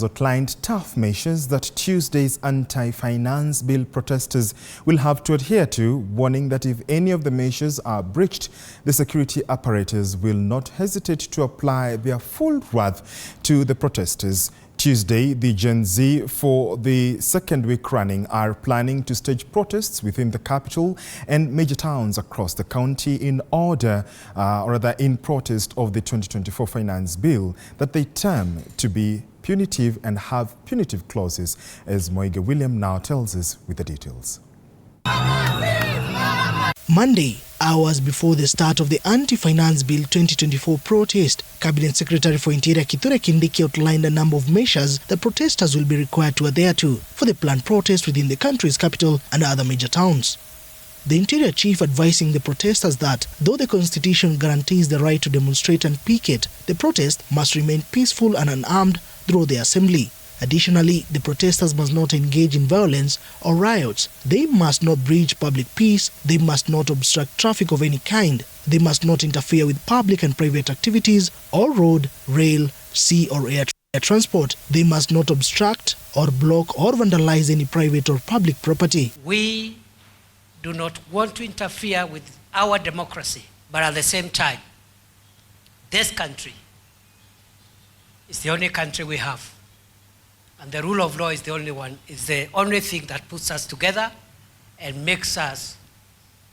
Outlined tough measures that Tuesday's anti-finance bill protesters will have to adhere to, warning that if any of the measures are breached, the security apparatus will not hesitate to apply their full wrath to the protesters. Tuesday, the Gen Z, for the second week running, are planning to stage protests within the capital and major towns across the county in protest of the 2024 finance bill that they term to be punitive and have punitive clauses, as Moige William now tells us with the details. Monday, hours before the start of the Anti-Finance Bill 2024 protest, Cabinet Secretary for Interior Kithure Kindiki outlined a number of measures that protesters will be required to adhere to for the planned protest within the country's capital and other major towns. The Interior Chief advising the protesters that, though the Constitution guarantees the right to demonstrate and picket, the protest must remain peaceful and unarmed through the assembly. Additionally, the protesters must not engage in violence or riots. They must not breach public peace. They must not obstruct traffic of any kind. They must not interfere with public and private activities or road, rail, sea or air transport. They must not obstruct or block or vandalize any private or public property. We do not want to interfere with our democracy, but at the same time, this country is the only country we have. And the rule of law is the only thing that puts us together and makes us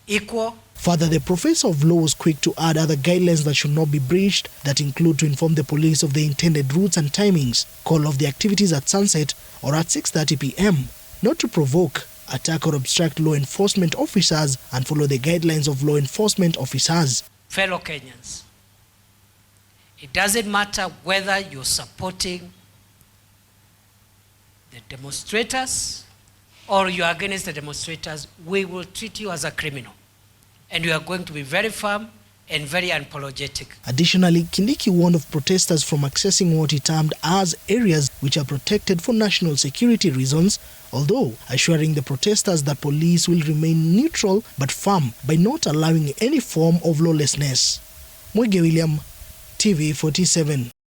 equal. Further, the professor of law was quick to add other guidelines that should not be breached, that include to inform the police of the intended routes and timings, call off the activities at sunset or at 6:30 p.m., not to provoke, attack or obstruct law enforcement officers, and follow the guidelines of law enforcement officers. Fellow Kenyans, it doesn't matter whether you're supporting the demonstrators or you are against the demonstrators, we will treat you as a criminal. And we are going to be very firm and very unapologetic. Additionally, Kindiki warned of protesters from accessing what he termed as areas which are protected for national security reasons, although assuring the protesters that police will remain neutral but firm by not allowing any form of lawlessness. Moige William, TV 47.